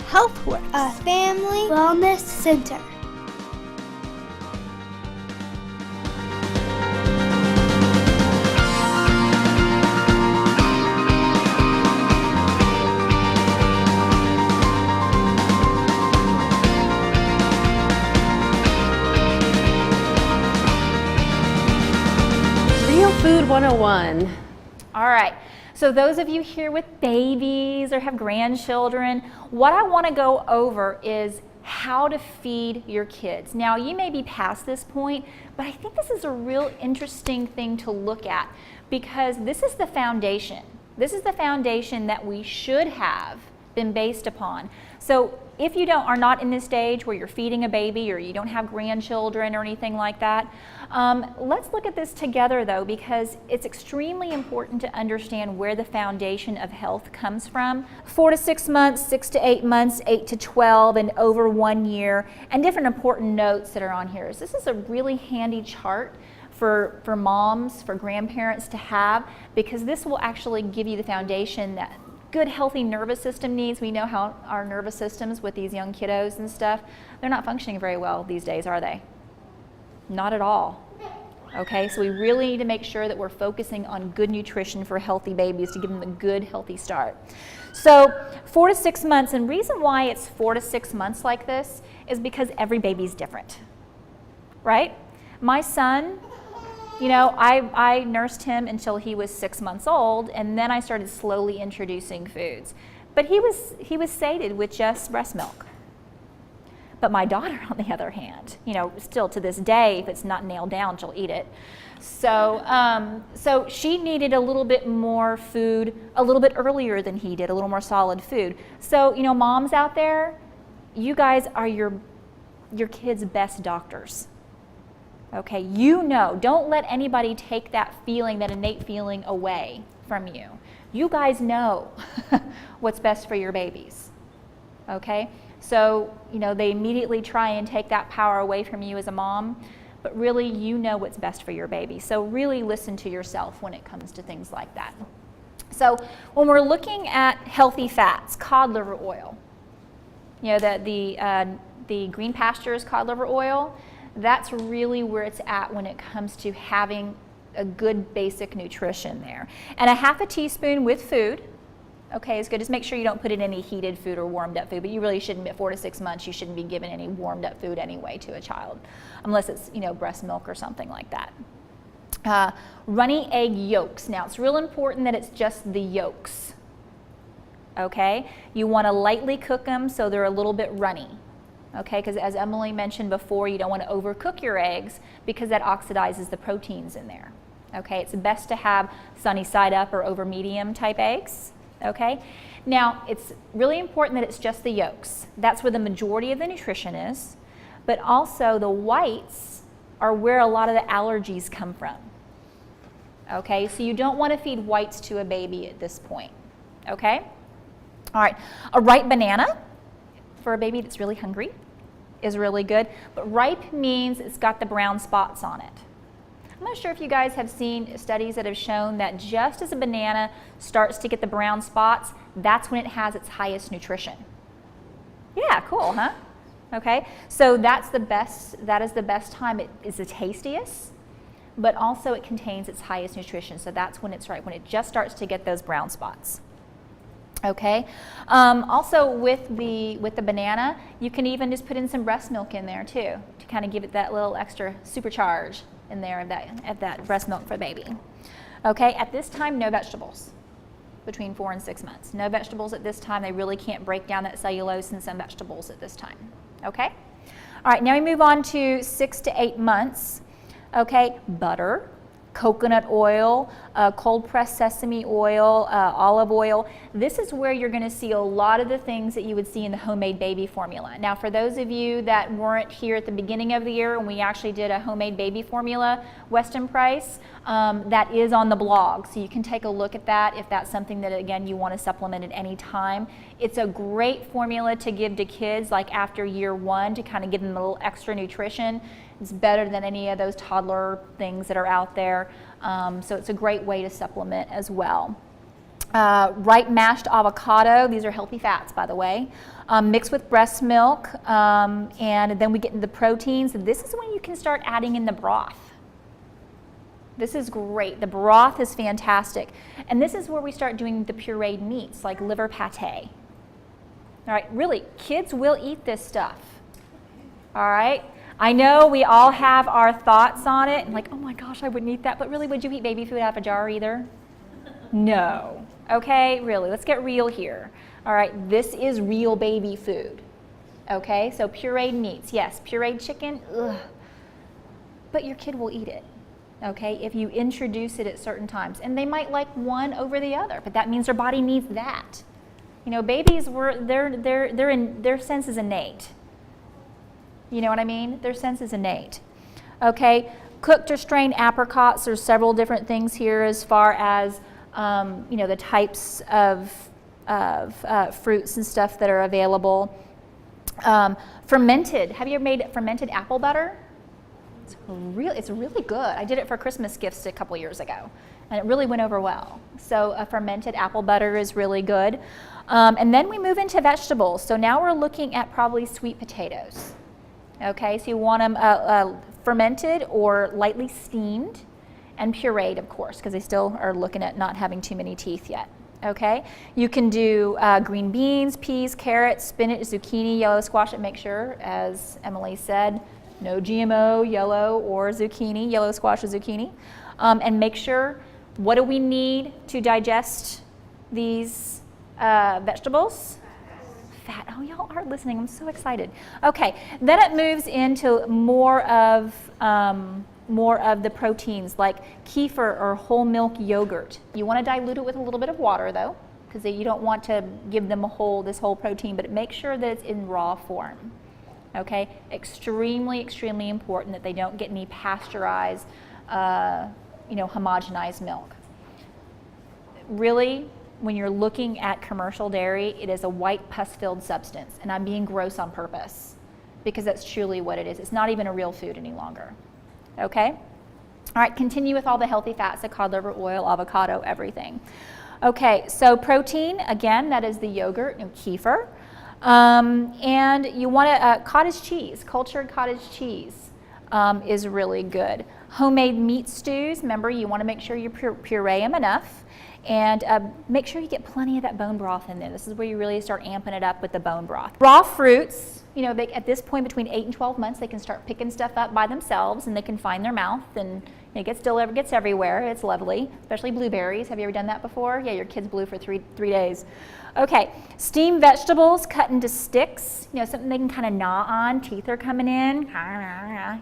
HealthWorks, a family wellness center. Real Food 101. All right, so those of you here with babies or have grandchildren, what I want to go over is how to feed your kids. Now, you may be past this point, but I think this is a real interesting thing to look at because this is the foundation. This is the foundation that we should have been based upon. So if you are not in this stage where you're feeding a baby or you don't have grandchildren or anything like that, let's look at this together though, because it's extremely important to understand where the foundation of health comes from. 4 to 6 months, 6 to 8 months, 8 to 12, and over 1 year, and different important notes that are on here. So this is a really handy chart for moms, for grandparents to have, because this will actually give you the foundation that good healthy nervous system needs. We know how our nervous systems with these young kiddos and stuff, they're not functioning very well these days, are they? Not at all. Okay, so we really need to make sure that we're focusing on good nutrition for healthy babies to give them a good healthy start. So 4 to 6 months, and reason why it's 4 to 6 months like this is because every baby's different, right? My son, you know, I nursed him until he was 6 months old, and then I started slowly introducing foods. But he was sated with just breast milk. But my daughter, on the other hand, you know, still to this day, if it's not nailed down, she'll eat it. So, so she needed a little bit more food a little bit earlier than he did, a little more solid food. So, you know, moms out there, you guys are your kids' best doctors. Okay, you know, don't let anybody take that feeling, that innate feeling away from you. You guys know what's best for your babies, okay? So, you know, they immediately try and take that power away from you as a mom, but really you know what's best for your baby. So really listen to yourself when it comes to things like that. So when we're looking at healthy fats, cod liver oil, you know, the green pastures cod liver oil, that's really where it's at when it comes to having a good basic nutrition there. And a half a teaspoon with food, okay, is good. Just make sure you don't put in any heated food or warmed up food, but you really shouldn't, at 4 to 6 months, you shouldn't be giving any warmed up food anyway to a child, unless it's, you know, breast milk or something like that. Runny egg yolks. Now, it's real important that it's just the yolks, okay? You want to lightly cook them so they're a little bit runny. Okay, because as Emily mentioned before, you don't want to overcook your eggs because that oxidizes the proteins in there. Okay, it's best to have sunny side up or over medium type eggs. Okay, now it's really important that it's just the yolks. That's where the majority of the nutrition is, but also the whites are where a lot of the allergies come from. Okay, so you don't want to feed whites to a baby at this point. Okay, all right, a ripe banana for a baby that's really hungry is really good, but ripe means it's got the brown spots on it. I'm not sure if you guys have seen studies that have shown that just as a banana starts to get the brown spots, that's when it has its highest nutrition. Yeah, cool, huh? Okay, so that is the best time. It is the tastiest, but also it contains its highest nutrition, so that's when it's right, when it just starts to get those brown spots. Okay, also with the banana, you can even just put in some breast milk in there too, to kind of give it that little extra supercharge in there of that breast milk for the baby. Okay, at this time, no vegetables between 4 and 6 months. No vegetables at this time. They really can't break down that cellulose in some vegetables at this time. Okay, all right, now we move on to 6 to 8 months. Okay, butter, coconut oil, cold pressed sesame oil, olive oil. This is where you're going to see a lot of the things that you would see in the homemade baby formula. Now, for those of you that weren't here at the beginning of the year when we actually did a homemade baby formula, Weston Price, that is on the blog. So you can take a look at that if that's something that, again, you want to supplement at any time. It's a great formula to give to kids like after year 1 to kind of give them a little extra nutrition. It's better than any of those toddler things that are out there. So it's a great way to supplement as well. Ripe mashed avocado, these are healthy fats, by the way, mixed with breast milk, and then we get into the proteins. This is when you can start adding in the broth. This is great. The broth is fantastic. And this is where we start doing the pureed meats, like liver pate. All right, really, kids will eat this stuff. All right? I know we all have our thoughts on it, and like, oh my gosh, I wouldn't eat that, but really, would you eat baby food out of a jar either? No. Okay, really, let's get real here. All right, this is real baby food. Okay, so pureed meats, yes, pureed chicken, ugh. But your kid will eat it. Okay, if you introduce it at certain times, and they might like one over the other, but that means their body needs that. You know, babies their sense is innate. You know what I mean? Their sense is innate. Okay, cooked or strained apricots. There's several different things here as far as you know, the types of fruits and stuff that are available. Fermented. Have you ever made fermented apple butter? It's really good. I did it for Christmas gifts a couple years ago, and it really went over well. So a fermented apple butter is really good. And then we move into vegetables. So now we're looking at probably sweet potatoes. Okay, so you want them fermented or lightly steamed, and pureed, of course, because they still are looking at not having too many teeth yet. Okay, you can do green beans, peas, carrots, spinach, zucchini, yellow squash, and make sure, as Emily said, no GMO, yellow or zucchini, yellow squash or zucchini. And make sure, what do we need to digest these vegetables? Fat. Oh, y'all are listening. I'm so excited. Okay, then it moves into more of the proteins, like kefir or whole milk yogurt. You want to dilute it with a little bit of water, though, because you don't want to give them this whole protein, but make sure that it's in raw form. Okay, extremely, extremely important that they don't get any pasteurized, you know, homogenized milk. Really, when you're looking at commercial dairy, it is a white pus-filled substance, and I'm being gross on purpose because that's truly what it is. It's not even a real food any longer. Okay? All right, continue with all the healthy fats, the cod liver oil, avocado, everything. Okay, so protein, again, that is the yogurt and kefir. And you want cottage cheese, cultured cottage cheese is really good. Homemade meat stews, remember you want to make sure you puree them enough, and make sure you get plenty of that bone broth in there. This is where you really start amping it up with the bone broth. Raw fruits, you know, at this point between 8 and 12 months, they can start picking stuff up by themselves, and they can find their mouth, and it gets everywhere. It's lovely, especially blueberries. Have you ever done that before? Yeah, your kid's blue for three days. Okay, steamed vegetables cut into sticks, you know, something they can kind of gnaw on. Teeth are coming in,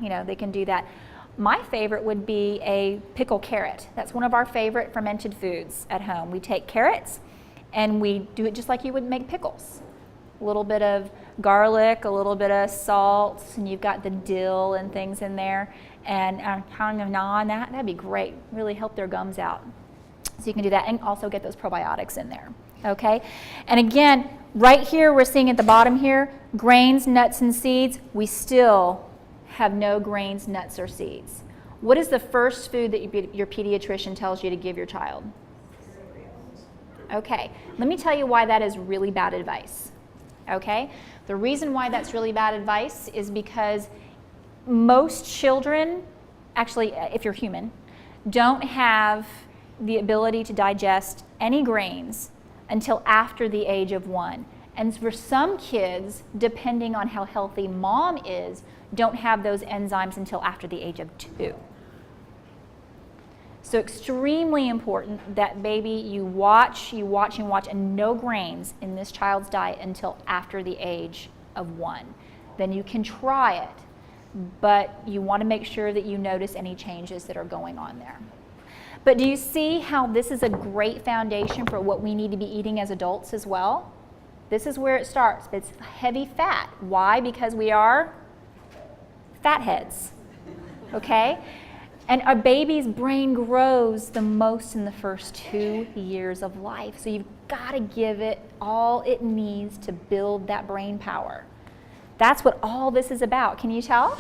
you know, they can do that. My favorite would be a pickled carrot. That's one of our favorite fermented foods at home. We take carrots and we do it just like you would make pickles. A little bit of garlic, a little bit of salt, and you've got the dill and things in there, and kind of gnaw on that. That'd be great. Really help their gums out. So you can do that and also get those probiotics in there. Okay, and again, right here we're seeing at the bottom here, grains, nuts, and seeds. We still have no grains, nuts, or seeds. What is the first food that your pediatrician tells you to give your child? Okay, let me tell you why that is really bad advice. Okay, the reason why that's really bad advice is because most children, actually, if you're human, don't have the ability to digest any grains until after the age of 1. And for some kids, depending on how healthy mom is, don't have those enzymes until after the age of 2. So extremely important that baby, you watch, and no grains in this child's diet until after the age of 1. Then you can try it, but you want to make sure that you notice any changes that are going on there. But do you see how this is a great foundation for what we need to be eating as adults as well? This is where it starts. It's heavy fat. Why? Because we are fatheads, okay? And a baby's brain grows the most in the first 2 years of life. So you've got to give it all it needs to build that brain power. That's what all this is about. Can you tell?